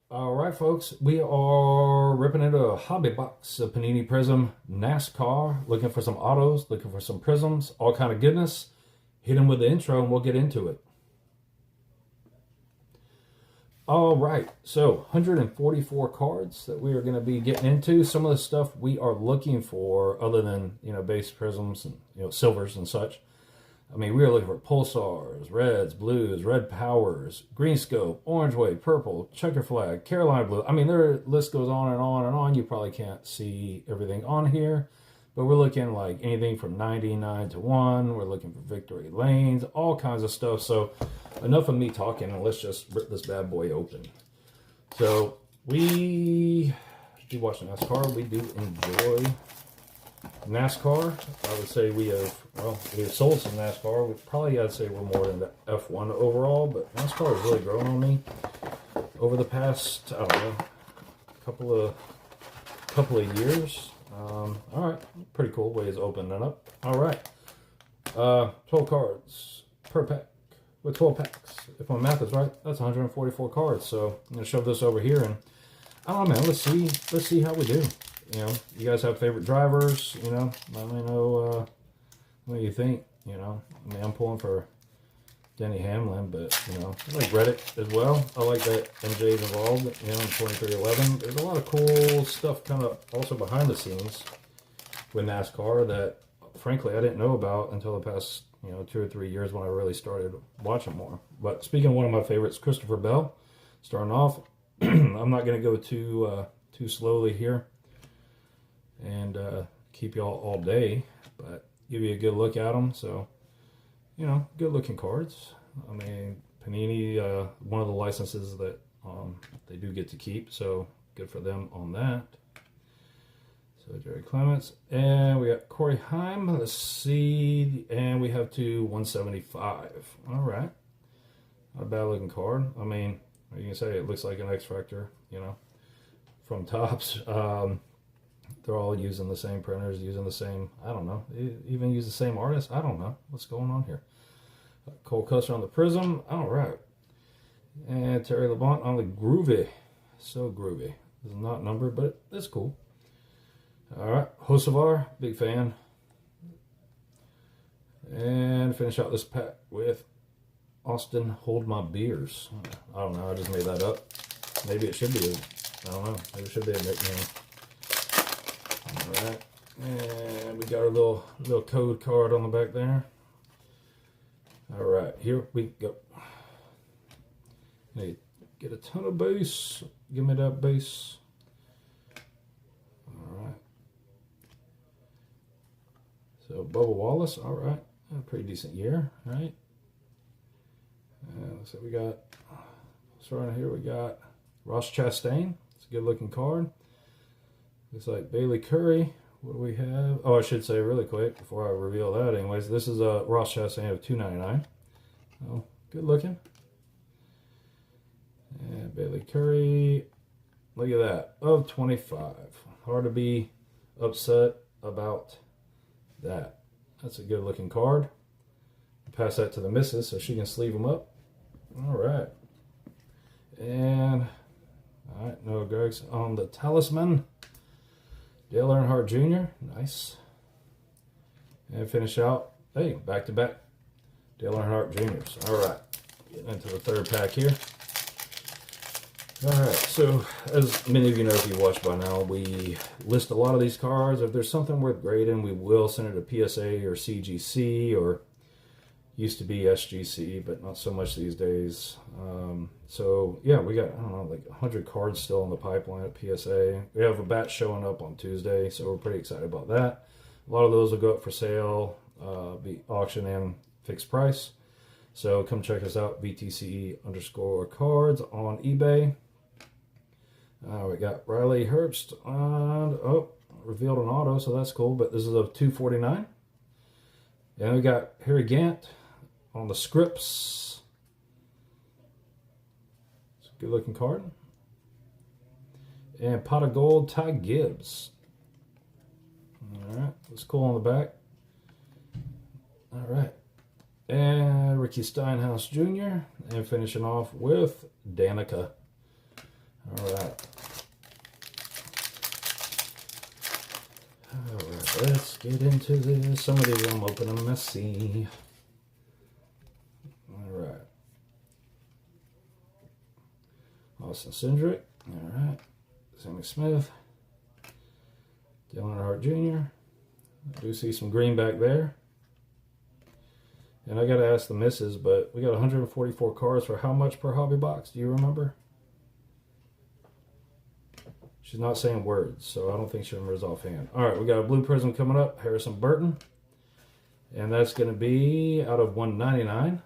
All right, folks, we are ripping into a hobby box of Panini Prizm NASCAR, looking for some autos, looking for some prisms, all kind of goodness. Hit them with the intro and we'll get into it. All right, so 144 cards that we are going to be getting into. Some of the stuff we are looking for, other than base prisms and silvers and such. I mean, we are looking for pulsars, reds, blues, red powers, green scope, orange wave, purple, checker flag, Carolina blue. I mean, their list goes on and on and on. You probably can't see everything on here, but we're looking like anything from 99 to 1. We're looking for victory lanes, all kinds of stuff. So enough of me talking, and let's just rip this bad boy open. So we do watch NASCAR. We do enjoy NASCAR. I would say we have sold some NASCAR. I'd say we're more into F1 overall, but NASCAR has really grown on me over the past, I don't know, couple of years. All right, pretty cool ways of opening it up. All right, 12 cards per pack with 12 packs. If my math is right, that's 144 cards. So I'm gonna shove this over here, and I don't know, man. Let's see how we do. You guys have favorite drivers, let me know what you think, I mean, I'm pulling for Denny Hamlin, but, I like Reddick as well. I like that MJ's involved, in 2311. There's a lot of cool stuff kind of also behind the scenes with NASCAR that, frankly, I didn't know about until the past, 2 or 3 years when I really started watching more. But speaking of one of my favorites, Christopher Bell, starting off, I'm not going to go too slowly here and keep y'all all day, but give you a good look at them. So, good looking cards. I mean, Panini, one of the licenses that they do get to keep, so good for them on that. So Jerry Clements, and we got Corey Heim. Let's see, and we have 175. All right, not a bad looking card. I mean, you can say it looks like an X Factor, from Topps. They're all using the same printers, using the same, I don't know, even use the same artist. I don't know what's going on here. Cole Custer on the Prizm. All right. And Terry Labonte on the Groovy. So groovy. This is not numbered, but it's cool. All right. Hocevar, big fan. And finish out this pack with Austin Hold My Beers. I don't know. I just made that up. Maybe it should be. I don't know. Maybe it should be a nickname. All right, and we got our little code card on the back there. All right, here we go. Hey, get a ton of base. Give me that base. All right. So Bubba Wallace. All right, a pretty decent year, right? So we got. Starting here, we got Ross Chastain. It's a good looking card. Looks like Bailey Curry. What do we have? Oh, I should say really quick before I reveal that. Anyways, this is a Ross Chastain of $2.99. Oh, good looking. And Bailey Curry. Look at that, of 25. Hard to be upset about that. That's a good looking card. Pass that to the missus so she can sleeve them up. All right. And all right, Noah Greg's on the Talisman. Dale Earnhardt Jr., nice. And finish out, hey, back-to-back Dale Earnhardt Jr.'s. All right, getting into the third pack here. All right, so as many of you know if you watch by now, we list a lot of these cards. If there's something worth grading, we will send it to PSA or CGC, or used to be SGC, but not so much these days. So yeah, we got, I don't know, like 100 cards still in the pipeline at PSA. We have a batch showing up on Tuesday, so we're pretty excited about that. A lot of those will go up for sale, be auction and fixed price. So come check us out, VTC_cards on eBay. We got Riley Herbst on, revealed an auto, so that's cool, but this is a 249. And we got Harry Gant on the Scripps. It's a good looking card. And Pot of Gold, Ty Gibbs. All right, looks cool on the back. All right. And Ricky Stenhouse Jr. And finishing off with Danica. All right. All right, let's get into this. Some of these I'm opening messy. All right. Austin Cindric. All right. Sammy Smith. Dale Earnhardt Jr. I do see some green back there. And I got to ask the missus, but we got 144 cards for how much per hobby box? Do you remember? She's not saying words, so I don't think she remembers offhand. All right, we got a blue Prizm coming up, Harrison Burton. And that's going to be out of 199.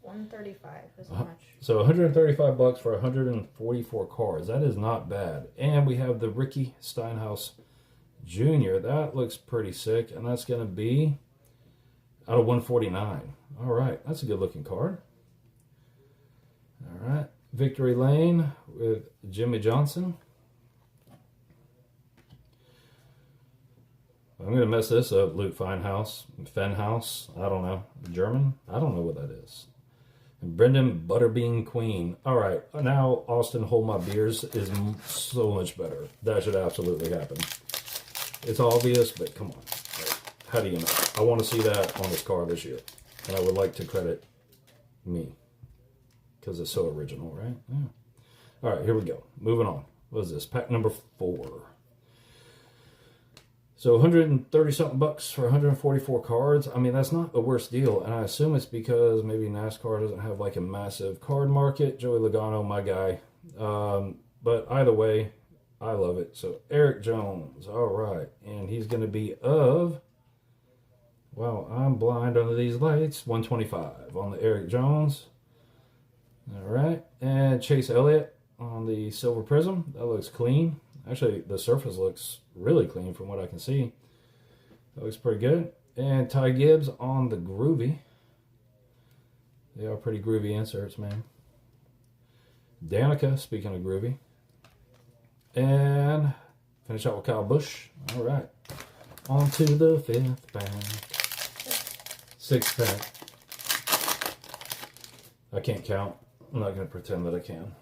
135 is how much? So 135 bucks for 144 cards. That is not bad. And we have the Ricky Stenhouse Jr. That looks pretty sick. And that's going to be out of 149. All right, that's a good looking card. All right, Victory Lane with Jimmy Johnson. I'm going to mess this up. Luke Fenhaus. I don't know. German? I don't know what that is. And Brendan Butterbean Queen. All right. Now Austin Hold My Beers is so much better. That should absolutely happen. It's obvious, but come on. How do you know? I want to see that on this card this year. And I would like to credit me. Because it's so original, right? Yeah. All right. Here we go. Moving on. What is this? Pack number 4. So 130 something bucks for 144 cards. I mean, that's not the worst deal. And I assume it's because maybe NASCAR doesn't have like a massive card market. Joey Logano, my guy. But either way, I love it. So Eric Jones. All right. And he's going to be of, wow, I'm blind under these lights. 125 on the Eric Jones. All right. And Chase Elliott on the silver Prizm. That looks clean. Actually, the surface looks really clean from what I can see. That looks pretty good. And Ty Gibbs on the Groovy. They are pretty groovy inserts, man. Danica, speaking of groovy. And finish out with Kyle Busch. All right. On to the 5th pack. 6th pack. I can't count. I'm not going to pretend that I can.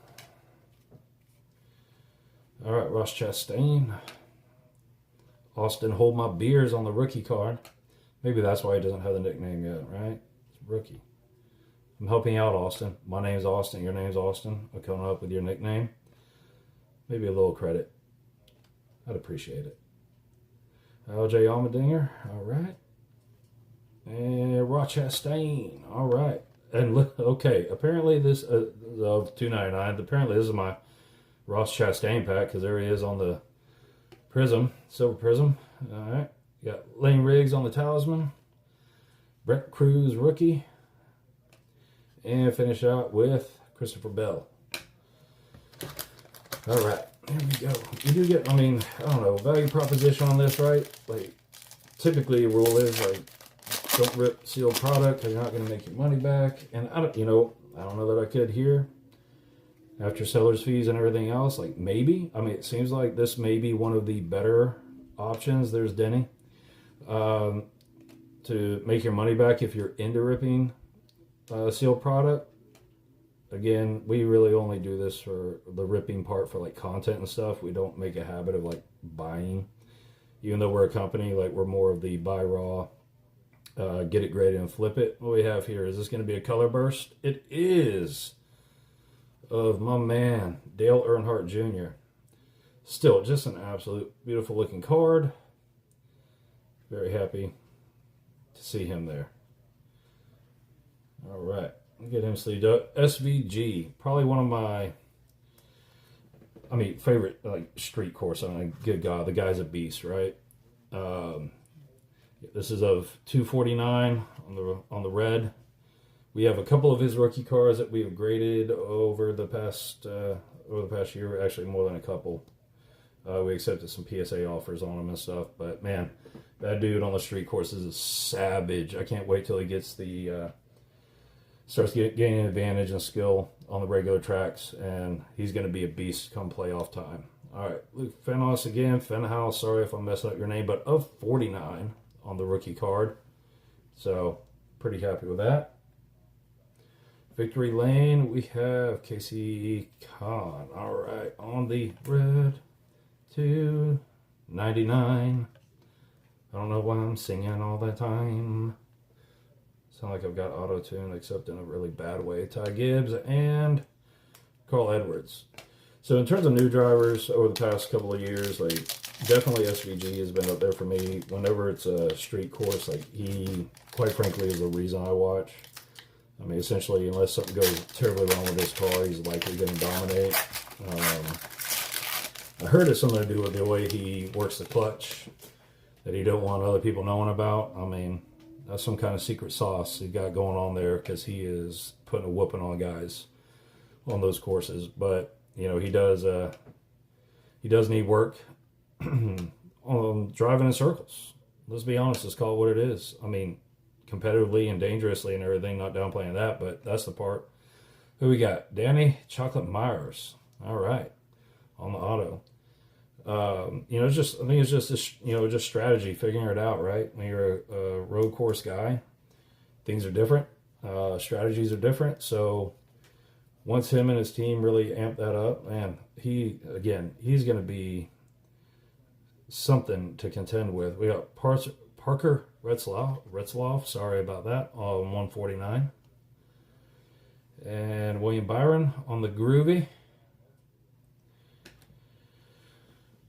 All right, Ross Chastain. Austin Hold My Beers on the rookie card. Maybe that's why he doesn't have the nickname yet, right? It's rookie. I'm helping out, Austin. My name's Austin. Your name's Austin. I'm coming up with your nickname. Maybe a little credit. I'd appreciate it. LJ Allmendinger. All right. And Ross Chastain. All right. And look, okay, apparently this, of $2.99, apparently this is my Ross Chastain pack, because there he is on the Prizm, silver Prizm. All right. You got Lane Riggs on the Talisman. Brett Cruz rookie. And finish out with Christopher Bell. All right. There we go. You do get, I mean, I don't know, value proposition on this, right? Like, typically the rule is, like, don't rip sealed product because you're not going to make your money back. And I don't, I don't know that I could here. After seller's fees and everything else, like maybe. I mean, it seems like this may be one of the better options. There's Denny. To make your money back if you're into ripping sealed product. Again, we really only do this for the ripping part for like content and stuff. We don't make a habit of like buying. Even though we're a company, like we're more of the buy raw, get it graded and flip it. What we have here, is this going to be a color burst? It is. Of my man, Dale Earnhardt Jr. Still, just an absolute beautiful looking card. Very happy to see him there. All right, get him sleeved up. SVG, probably one of my, favorite like street course. I mean, good God, the guy's a beast, right? This is of 249 on the red. We have a couple of his rookie cards that we have graded over the past year. Actually, more than a couple. We accepted some PSA offers on him and stuff. But man, that dude on the street courses is savage. I can't wait till he gets starts gaining advantage and skill on the regular tracks, and he's going to be a beast come playoff time. All right, Luke Fenhaus again. Fenhaus, sorry if I'm messing up your name, but of 49 on the rookie card. So pretty happy with that. Victory Lane, we have Casey Khan. All right, on the red 299. I don't know why I'm singing all the time. Sound like I've got auto-tune, except in a really bad way. Ty Gibbs and Carl Edwards. So in terms of new drivers over the past couple of years, like definitely SVG has been up there for me. Whenever it's a street course, like he, quite frankly, is the reason I watch. I mean, essentially, unless something goes terribly wrong with this car, he's likely going to dominate. I heard it's something to do with the way he works the clutch that he don't want other people knowing about. I mean, that's some kind of secret sauce he got going on there, because he is putting a whooping on guys on those courses. But you know, he does need work on driving in circles. Let's be honest, let's call it what it is. I mean, competitively and dangerously and everything, not downplaying that, but that's the part. Who we got? Danny Chocolate Myers. All right, on the auto. You know, I think it's just this, you know, just strategy, figuring it out, right? When you're a road course guy, things are different, strategies are different. So once him and his team really amp that up, man, he's going to be something to contend with. We got Parker Retzloff, sorry about that, on 149. And William Byron on the Groovy.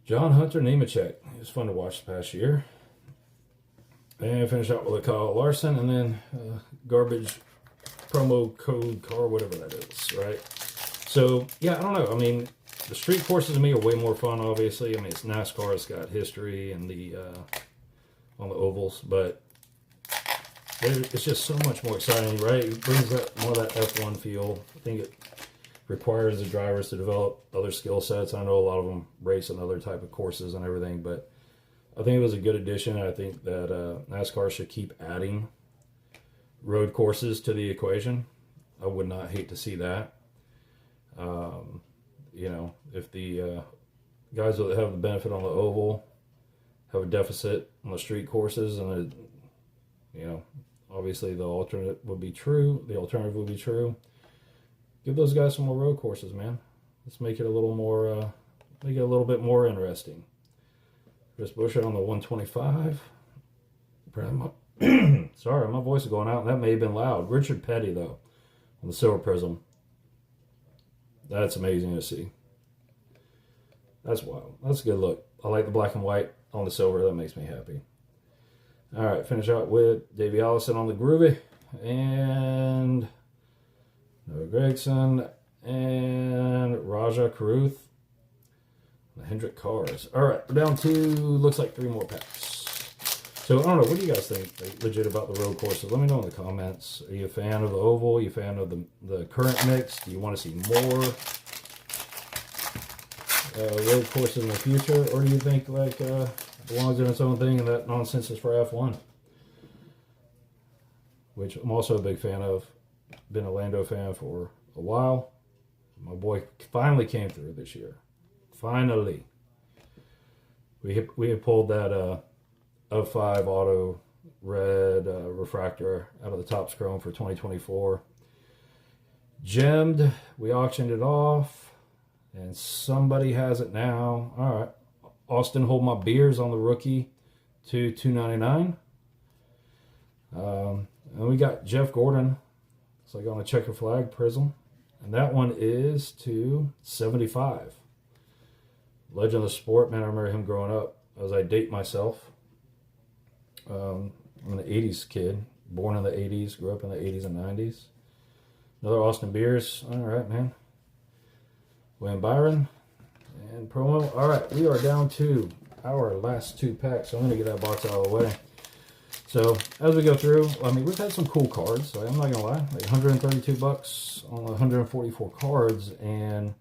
John Hunter Nemechek. It was fun to watch the past year. And finish out with a Kyle Larson, and then garbage promo code car, whatever that is, right? So, yeah, I don't know. I mean, the street courses to me are way more fun, obviously. I mean, it's NASCAR. It's got history and the on the ovals, but it's just so much more exciting, right? It brings that more of that F1 feel. I think it requires the drivers to develop other skill sets. I know a lot of them race on other type of courses and everything, but I think it was a good addition. I think that NASCAR should keep adding road courses to the equation. I would not hate to see that. You know, if the guys that have the benefit on the oval have a deficit on the street courses, and you know, obviously the alternative would be true. Give those guys some more road courses, man. Let's make it a little more, make it a little bit more interesting. Chris Buescher on the 125. Sorry, my voice is going out, and that may have been loud. Richard Petty, though, on the Silver Prizm. That's amazing to see. That's wild. That's a good look. I like the black and white on the silver. That makes me happy. All right, finish out with Davey Allison on the Groovy. And Noah Gregson and Raja Karuth. The Hendrick Cars. All right, we're down to, looks like 3 more packs. So, I don't know, what do you guys think legit about the road courses? Let me know in the comments. Are you a fan of the oval? Are you a fan of the current mix? Do you want to see more road courses in the future? Or do you think, like, belongs in its own thing and that nonsense is for F1? Which I'm also a big fan of. Been a Lando fan for a while. My boy finally came through this year. Finally. We had pulled that of 5 auto red refractor out of the Topps Chrome for 2024. Gemmed. We auctioned it off. And somebody has it now. All right. Austin Hold My Beers on the rookie to $2.99. And we got Jeff Gordon. It's like on a checker flag Prizm. And that one is to $75. Legend of the Sport. Man, I remember him growing up as I date myself. I'm an 80s kid. Born in the 80s. Grew up in the 80s and 90s. Another Austin Beers. All right, man. William Byron. And promo. All right, we are down to our last 2 packs. So I'm going to get that box out of the way. So as we go through, I mean, we've had some cool cards. So I'm not gonna lie, like $132 on 144 cards, and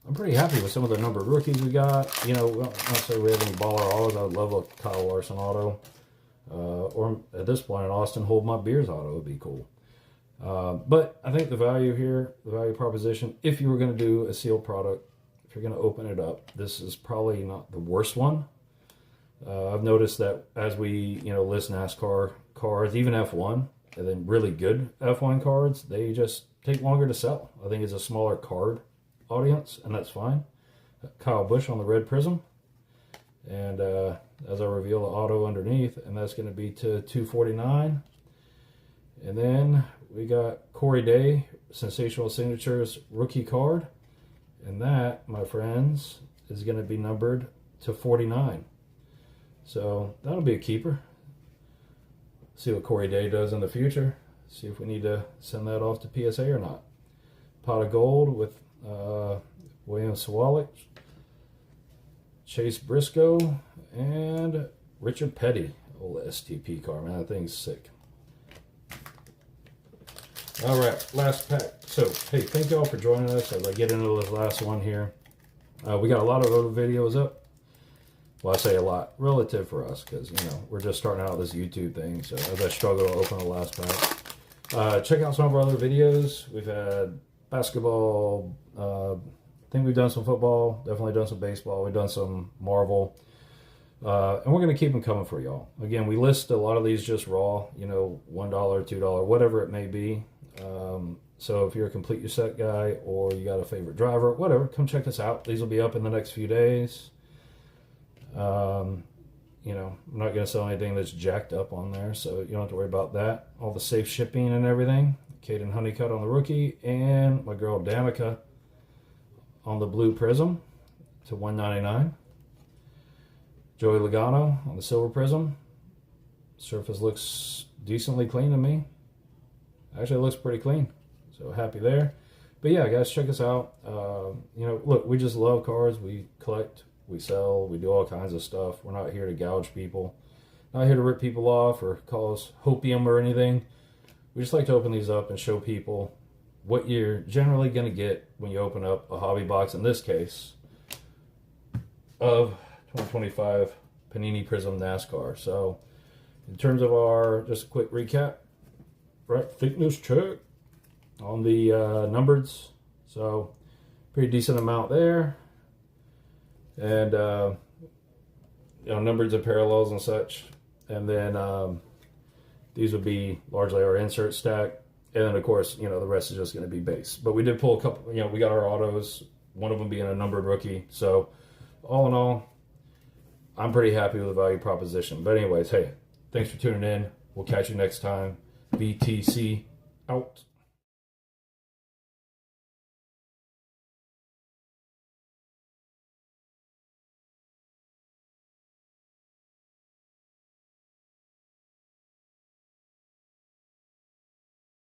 I'm pretty happy with some of the number of rookies we got. You know, not say we have any baller autos. I would love a Kyle Larson auto, or at this point, an Austin Hold My Beers auto would be cool. But I think the value here, the value proposition, if you were going to do a sealed product, if you're going to open it up, this is probably not the worst one. I've noticed that as we, list NASCAR cars, even F1, and then really good F1 cards, they just take longer to sell. I think it's a smaller card audience, and that's fine. Kyle Busch on the red Prizm. And as I reveal the auto underneath, and that's going to be to $249. And then we got Corey Day, Sensational Signatures rookie card. And that, my friends, is going to be numbered to 49. So that'll be a keeper. See what Corey Day does in the future. See if we need to send that off to PSA or not. Pot of gold with William Sawalik, Chase Briscoe, and Richard Petty. Old STP card, man. That thing's sick. All right, last pack. So, hey, thank y'all for joining us as I get into this last one here. We got a lot of other videos up. Well, I say a lot, relative for us, because, you know, we're just starting out this YouTube thing. So, as I struggle to open the last pack. Check out some of our other videos. We've had basketball. I think we've done some football. Definitely done some baseball. We've done some Marvel. And we're going to keep them coming for y'all. Again, we list a lot of these just raw, you know, $1, $2, whatever it may be. So if you're a complete your set guy or you got a favorite driver, whatever, come check us out. These will be up in the next few days. You know, I'm not going to sell anything that's jacked up on there, so you don't have to worry about that. All the safe shipping and everything. Caden Honeycutt on the rookie, and my girl Danica on the blue Prizm to $199. Joey Logano on the silver Prizm. Surface looks decently clean to me. Actually, it looks pretty clean. So happy there. But yeah, guys, check us out. You know, look, we just love cards. We collect, we sell, we do all kinds of stuff. We're not here to gouge people. Not here to rip people off or call us hopium or anything. We just like to open these up and show people what you're generally going to get when you open up a hobby box, in this case, of 2025 Panini Prizm NASCAR. So, in terms of our, just a quick recap, right, thickness check on the numbereds. So, pretty decent amount there. And, you know, numbereds and parallels and such. And then these would be largely our insert stack. And then, of course, you know, the rest is just going to be base. But we did pull a couple, you know, we got our autos, one of them being a numbered rookie. So, all in all, I'm pretty happy with the value proposition. But anyways, hey, thanks for tuning in. We'll catch you next time. VTC out.